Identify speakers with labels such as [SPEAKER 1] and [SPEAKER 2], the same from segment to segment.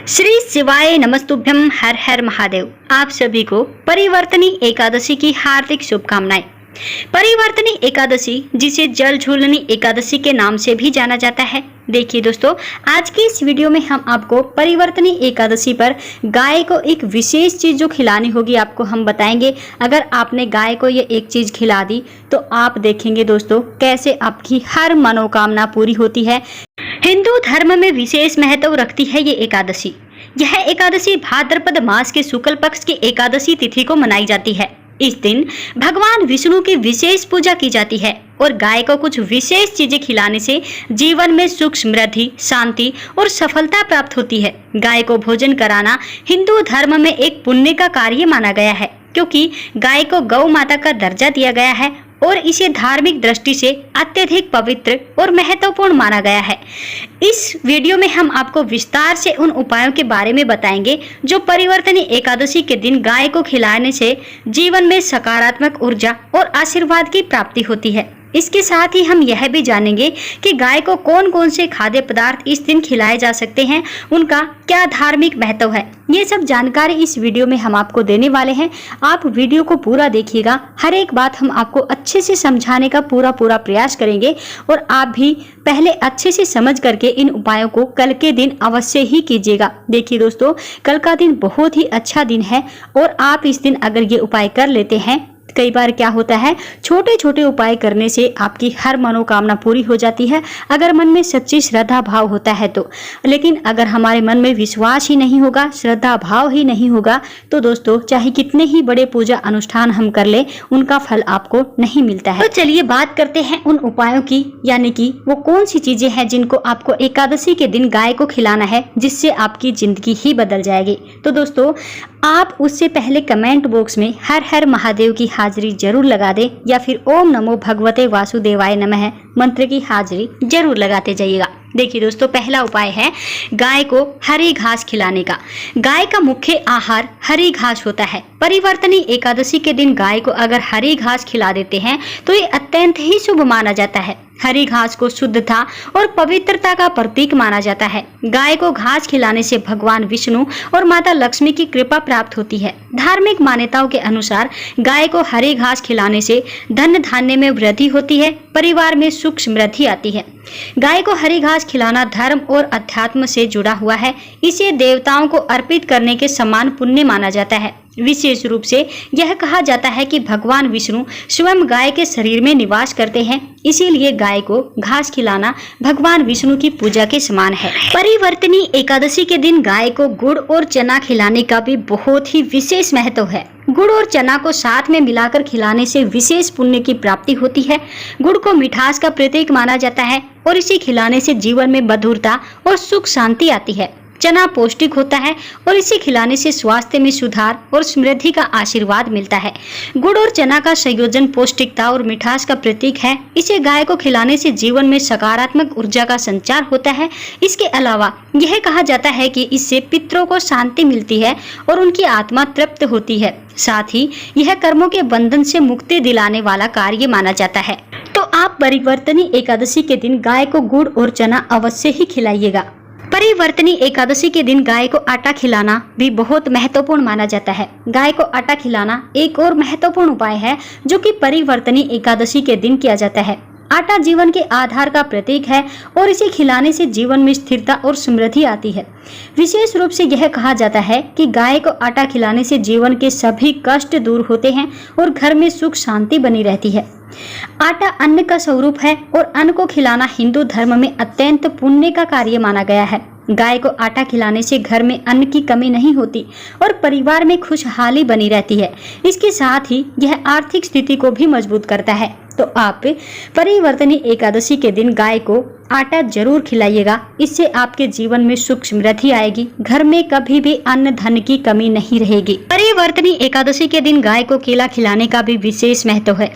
[SPEAKER 1] श्री शिवाय नमस्तुभ्यम, हर हर महादेव। आप सभी को परिवर्तनी एकादशी की हार्दिक शुभकामनाएं। परिवर्तनी एकादशी, जिसे जल झूलनी एकादशी के नाम से भी जाना जाता है। देखिए दोस्तों, आज की इस वीडियो में हम आपको परिवर्तनी एकादशी पर गाय को एक विशेष चीज जो खिलानी होगी आपको हम बताएंगे। अगर आपने गाय को ये एक चीज खिला दी तो आप देखेंगे दोस्तों कैसे आपकी हर मनोकामना पूरी होती है। हिंदू धर्म में विशेष महत्व रखती है ये एकादशी। यह एकादशी भाद्रपद मास के शुक्ल पक्ष की एकादशी तिथि को मनाई जाती है। इस दिन भगवान विष्णु की विशेष पूजा की जाती है और गाय को कुछ विशेष चीजें खिलाने से जीवन में सुख, समृद्धि, शांति और सफलता प्राप्त होती है। गाय को भोजन कराना हिंदू धर्म में एक पुण्य का कार्य माना गया है, क्योंकि गाय को गौ माता का दर्जा दिया गया है और इसे धार्मिक दृष्टि से अत्यधिक पवित्र और महत्वपूर्ण माना गया है। इस वीडियो में हम आपको विस्तार से उन उपायों के बारे में बताएंगे जो परिवर्तनी एकादशी के दिन गाय को खिलाने से जीवन में सकारात्मक ऊर्जा और आशीर्वाद की प्राप्ति होती है। इसके साथ ही हम यह भी जानेंगे कि गाय को कौन कौन से खाद्य पदार्थ इस दिन खिलाए जा सकते हैं, उनका क्या धार्मिक महत्व है। ये सब जानकारी इस वीडियो में हम आपको देने वाले हैं। आप वीडियो को पूरा देखिएगा, हर एक बात हम आपको अच्छे से समझाने का पूरा प्रयास करेंगे और आप भी पहले अच्छे से समझ करके इन उपायों को कल के दिन अवश्य ही कीजिएगा। देखिए दोस्तों, कल का दिन बहुत ही अच्छा दिन है और आप इस दिन अगर ये उपाय कर लेते हैं, कई बार क्या होता है, छोटे छोटे उपाय करने से आपकी हर मनोकामना पूरी हो जाती है, अगर मन में सच्ची श्रद्धा भाव होता है तो। लेकिन अगर हमारे मन में विश्वास ही नहीं होगा, श्रद्धा भाव ही नहीं होगा, तो दोस्तों चाहे कितने ही बड़े पूजा अनुष्ठान हम कर ले, उनका फल आपको नहीं मिलता है। तो चलिए बात करते हैं उन उपायों की, यानी कि वो कौन सी चीजें हैं जिनको आपको एकादशी के दिन गाय को खिलाना है, जिससे आपकी जिंदगी ही बदल जाएगी। तो दोस्तों, आप उससे पहले कमेंट बॉक्स में हर हर महादेव की हाजिरी जरूर लगा दें, या फिर ओम नमो भगवते वासुदेवाय नमः मंत्र की हाजिरी जरूर लगाते जाइएगा। देखिए दोस्तों, पहला उपाय है गाय को हरी घास खिलाने का। गाय का मुख्य आहार हरी घास होता है। परिवर्तनी एकादशी के दिन गाय को अगर हरी घास खिला देते हैं तो ये अत्यंत ही शुभ माना जाता है। हरी घास को शुद्धता और पवित्रता का प्रतीक माना जाता है। गाय को घास खिलाने से भगवान विष्णु और माता लक्ष्मी की कृपा प्राप्त होती है। धार्मिक मान्यताओं के अनुसार गाय को हरी घास खिलाने से धन धान्य में वृद्धि होती है, परिवार में सुख समृद्धि आती है। गाय को हरी घास खिलाना धर्म और अध्यात्म से जुड़ा हुआ है। इसे देवताओं को अर्पित करने के समान पुण्य माना जाता है। विशेष रूप से यह कहा जाता है कि भगवान विष्णु स्वयं गाय के शरीर में निवास करते हैं, इसीलिए गाय को घास खिलाना भगवान विष्णु की पूजा के समान है। परिवर्तनी एकादशी के दिन गाय को गुड़ और चना खिलाने का भी बहुत ही विशेष महत्व है। गुड़ और चना को साथ में मिलाकर खिलाने से विशेष पुण्य की प्राप्ति होती है। गुड़ को मिठास का प्रतीक माना जाता है और इसे खिलाने से जीवन में मधुरता और सुख शांति आती है। चना पौष्टिक होता है और इसे खिलाने से स्वास्थ्य में सुधार और समृद्धि का आशीर्वाद मिलता है। गुड़ और चना का संयोजन पौष्टिकता और मिठास का प्रतीक है। इसे गाय को खिलाने से जीवन में सकारात्मक ऊर्जा का संचार होता है। इसके अलावा यह कहा जाता है कि इससे पितरों को शांति मिलती है और उनकी आत्मा तृप्त होती है। साथ ही यह कर्मों के बंधन से मुक्ति दिलाने वाला कार्य माना जाता है। तो आप परिवर्तनी एकादशी के दिन गाय को गुड़ और चना अवश्य ही खिलाइएगा। परिवर्तनी एकादशी के दिन गाय को आटा खिलाना भी बहुत महत्वपूर्ण माना जाता है। गाय को आटा खिलाना एक और महत्वपूर्ण उपाय है जो कि परिवर्तनी एकादशी के दिन किया जाता है। आटा जीवन के आधार का प्रतीक है और इसे खिलाने से जीवन में स्थिरता और समृद्धि आती है। विशेष रूप से यह कहा जाता है कि गाय को आटा खिलाने से जीवन के सभी कष्ट दूर होते हैं और घर में सुख शांति बनी रहती है। आटा अन्न का स्वरूप है और अन्न को खिलाना हिंदू धर्म में अत्यंत पुण्य का कार्य माना गया है। गाय को आटा खिलाने से घर में अन्न की कमी नहीं होती और परिवार में खुशहाली बनी रहती है। इसके साथ ही यह आर्थिक स्थिति को भी मजबूत करता है। तो आप परिवर्तनी एकादशी के दिन गाय को आटा जरूर खिलाइएगा। इससे आपके जीवन में सुख समृद्धि आएगी, घर में कभी भी अन्न धन की कमी नहीं रहेगी। परिवर्तनी एकादशी के दिन गाय को केला खिलाने का भी विशेष महत्व है।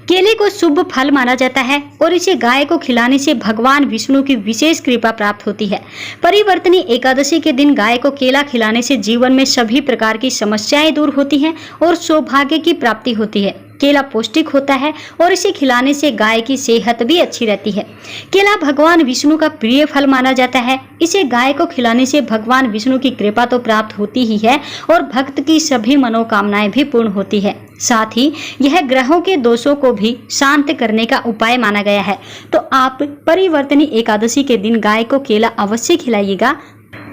[SPEAKER 1] केले को शुभ फल माना जाता है और इसे गाय को खिलाने से भगवान विष्णु की विशेष कृपा प्राप्त होती है। परिवर्तनी एकादशी के दिन गाय को केला खिलाने से जीवन में सभी प्रकार की समस्याएं दूर होती हैं और सौभाग्य की प्राप्ति होती है। केला पौष्टिक होता है और इसे खिलाने से गाय की सेहत भी अच्छी रहती है। केला भगवान विष्णु का प्रिय फल माना जाता है। इसे गाय को खिलाने से भगवान विष्णु की कृपा तो प्राप्त होती ही है और भक्त की सभी मनोकामनाएं भी पूर्ण होती है। साथ ही यह ग्रहों के दोषों को भी शांत करने का उपाय माना गया है। तो आप परिवर्तनी एकादशी के दिन गाय को केला अवश्य खिलाइएगा।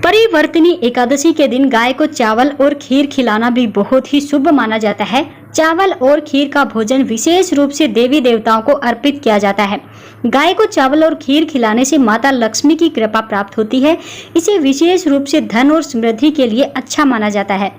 [SPEAKER 1] परिवर्तनी एकादशी के दिन गाय को चावल और खीर खिलाना भी बहुत ही शुभ माना जाता है। चावल और खीर का भोजन विशेष रूप से देवी देवताओं को अर्पित किया जाता है। गाय को चावल और खीर खिलाने से माता लक्ष्मी की कृपा प्राप्त होती है। इसे विशेष रूप से धन और समृद्धि के लिए अच्छा माना जाता है।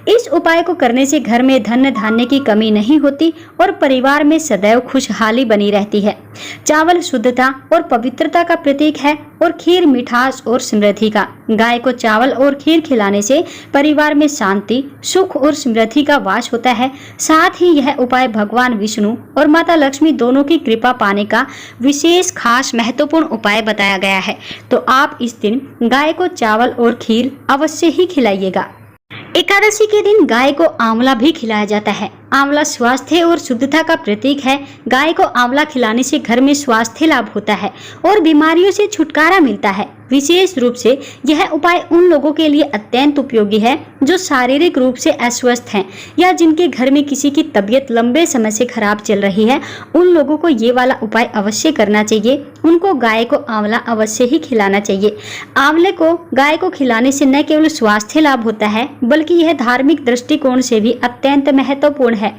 [SPEAKER 1] इस उपाय को करने से घर में धन धान्य की कमी नहीं होती और परिवार में सदैव खुशहाली बनी रहती है। चावल शुद्धता और पवित्रता का प्रतीक है और खीर मिठास और समृद्धि का। गाय को चावल और खीर खिलाने से परिवार में शांति, सुख और समृद्धि का वास होता है। साथ ही यह उपाय भगवान विष्णु और माता लक्ष्मी दोनों की कृपा पाने का विशेष खास महत्वपूर्ण उपाय बताया गया है। तो आप इस दिन गाय को चावल और खीर अवश्य ही खिलाइएगा। एकादशी के दिन गाय को आंवला भी खिलाया जाता है। आंवला स्वास्थ्य और शुद्धता का प्रतीक है। गाय को आंवला खिलाने से घर में स्वास्थ्य लाभ होता है और बीमारियों से छुटकारा मिलता है। विशेष रूप से यह उपाय उन लोगों के लिए अत्यंत उपयोगी है जो शारीरिक रूप से अस्वस्थ हैं या जिनके घर में किसी की तबीयत लंबे समय से खराब चल रही है। उन लोगों को ये वाला उपाय अवश्य करना चाहिए। उनको गाय को आंवला अवश्य ही खिलाना चाहिए। आंवले को गाय को खिलाने से न केवल स्वास्थ्य लाभ होता है बल्कि यह धार्मिक दृष्टिकोण से भी अत्यंत महत्वपूर्ण है।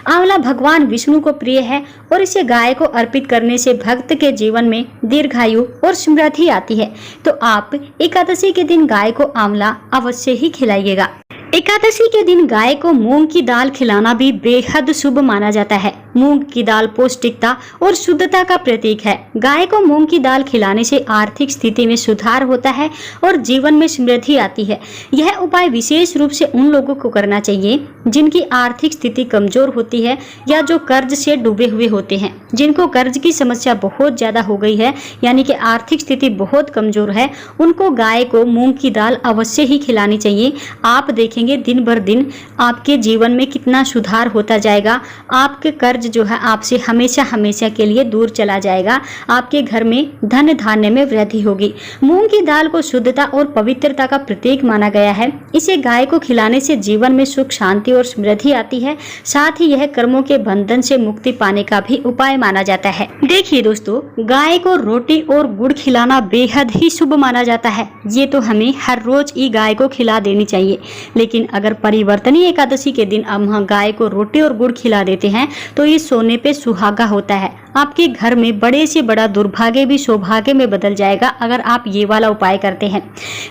[SPEAKER 1] आंवला भगवान विष्णु को प्रिय है और इसे गाय को अर्पित करने से भक्त के जीवन में दीर्घायु और समृद्धि आती है। तो आप एकादशी के दिन गाय को आंवला अवश्य ही खिलाइएगा। एकादशी के दिन गाय को मूंग की दाल खिलाना भी बेहद शुभ माना जाता है। मूंग की दाल पौष्टिकता और शुद्धता का प्रतीक है। गाय को मूंग की दाल खिलाने से आर्थिक स्थिति में सुधार होता है और जीवन में समृद्धि आती है। यह उपाय विशेष रूप से उन लोगों को करना चाहिए जिनकी आर्थिक स्थिति कमजोर होती है या जो कर्ज से डूबे हुए होते हैं। जिनको कर्ज की समस्या बहुत ज्यादा हो गई है यानी कि आर्थिक स्थिति बहुत कमजोर है, उनको गाय को मूंग की दाल अवश्य ही खिलानी चाहिए। आप देखेंगे दिन भर दिन आपके जीवन में कितना सुधार होता जाएगा। आपके कर्ज जो है आपसे हमेशा हमेशा के लिए दूर चला जाएगा। आपके घर में धन धान्य में वृद्धि होगी। मूंग की दाल को शुद्धता और पवित्रता का प्रतीक माना गया है। इसे गाय को खिलाने से जीवन में सुख शांति और समृद्धि आती है। साथ ही यह कर्मों के बंधन से मुक्ति पाने का भी उपाय माना जाता है। देखिए दोस्तों, गाय को रोटी और गुड़ खिलाना बेहद ही शुभ माना जाता है। ये तो हमें हर रोज ही गाय को खिला देनी चाहिए। लेकिन अगर परिवर्तनी एकादशी के दिन हम गाय को रोटी और गुड़ खिला देते हैं तो ये सोने पे सुहागा होता है। आपके घर में बड़े से बड़ा दुर्भाग्य भी सौभाग्य में बदल जाएगा अगर आप ये वाला उपाय करते हैं।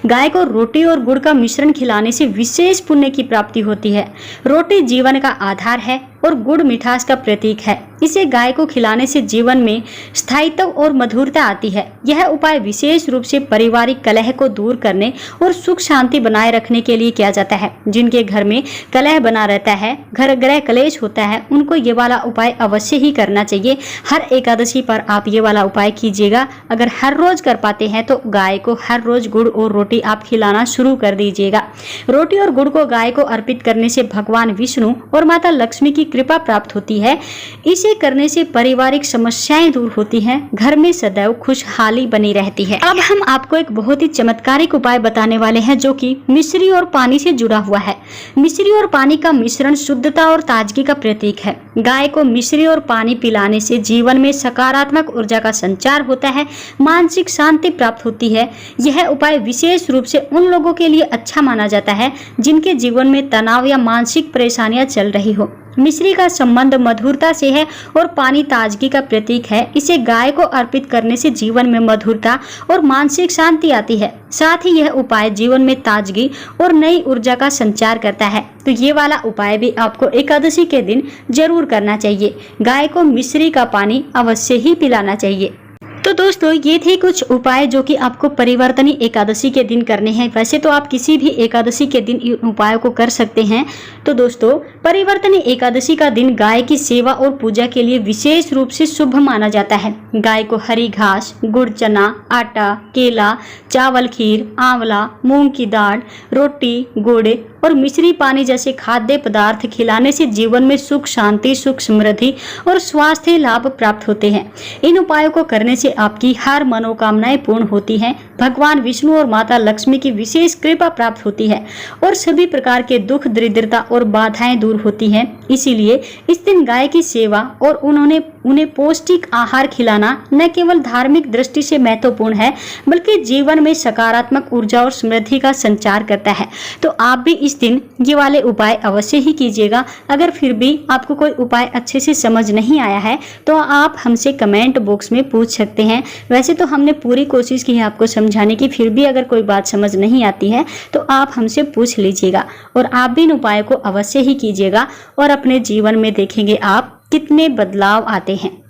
[SPEAKER 1] गाय को रोटी और गुड़ का मिश्रण खिलाने से विशेष पुण्य की प्राप्ति होती है। रोटी जीवन का आधार है और गुड़ मिठास का प्रतीक है। इसे गाय को खिलाने से जीवन में स्थायित्व और मधुरता आती है। यह उपाय विशेष रूप से पारिवारिक कलह को दूर करने और सुख शांति बनाए रखने के लिए किया जाता है। जिनके घर में कलह बना रहता है, घर गृह क्लेश होता है, उनको ये वाला उपाय अवश्य ही करना चाहिए। हर एकादशी पर आप ये वाला उपाय कीजिएगा। अगर हर रोज कर पाते हैं तो गाय को हर रोज गुड़ और रोटी आप खिलाना शुरू कर दीजिएगा। रोटी और गुड़ को गाय को अर्पित करने से भगवान विष्णु और माता लक्ष्मी की कृपा प्राप्त होती है। इसे करने से पारिवारिक समस्याएं दूर होती हैं, घर में सदैव खुशहाली बनी रहती है। अब हम आपको एक बहुत ही चमत्कारिक उपाय बताने वाले हैं जो कि मिश्री और पानी से जुड़ा हुआ है। मिश्री और पानी का मिश्रण शुद्धता और ताजगी का प्रतीक है। गाय को मिश्री और पानी पिलाने से जीवन में सकारात्मक ऊर्जा का संचार होता है, मानसिक शांति प्राप्त होती है। यह उपाय विशेष रूप से उन लोगों के लिए अच्छा माना जाता है जिनके जीवन में तनाव या मानसिक परेशानियां चल रही हो। मिश्री का संबंध मधुरता से है और पानी ताजगी का प्रतीक है। इसे गाय को अर्पित करने से जीवन में मधुरता और मानसिक शांति आती है। साथ ही यह उपाय जीवन में ताजगी और नई ऊर्जा का संचार करता है। तो ये वाला उपाय भी आपको एकादशी के दिन जरूर करना चाहिए। गाय को मिश्री का पानी अवश्य ही पिलाना चाहिए। तो दोस्तों ये थे कुछ उपाय जो कि आपको परिवर्तनी एकादशी के दिन करने हैं। वैसे तो आप किसी भी एकादशी के दिन इन उपायों को कर सकते हैं। तो दोस्तों परिवर्तनी एकादशी का दिन गाय की सेवा और पूजा के लिए विशेष रूप से शुभ माना जाता है। गाय को हरी घास, गुड़, चना, आटा, केला, चावल, खीर, आंवला, मूंग की दाल, रोटी, गुड़ और मिश्री पानी जैसे खाद्य पदार्थ खिलाने से जीवन में सुख, शांति, सुख, समृद्धि और स्वास्थ्य लाभ प्राप्त होते हैं। इन उपायों को करने से आपकी हर मनोकामनाएं पूर्ण होती हैं। भगवान विष्णु और माता लक्ष्मी की विशेष कृपा प्राप्त होती है और सभी प्रकार के दुख, दरिद्रता और बाधाएं दूर होती हैं। इसीलिए इस दिन गाय की सेवा और उन्हें पौष्टिक आहार खिलाना न केवल धार्मिक दृष्टि से महत्वपूर्ण है, बल्कि जीवन में सकारात्मक ऊर्जा और समृद्धि का संचार करता है। तो आप भी इस दिन ये वाले उपाय अवश्य ही कीजिएगा। अगर फिर भी आपको कोई उपाय अच्छे से समझ नहीं आया है तो आप हमसे कमेंट बॉक्स में पूछ सकते हैं। वैसे तो हमने पूरी कोशिश की है आपको समझाने की, फिर भी अगर कोई बात समझ नहीं आती है तो आप हमसे पूछ लीजिएगा और आप भी इन उपायों को अवश्य ही कीजिएगा और अपने जीवन में देखेंगे आप कितने बदलाव आते हैं।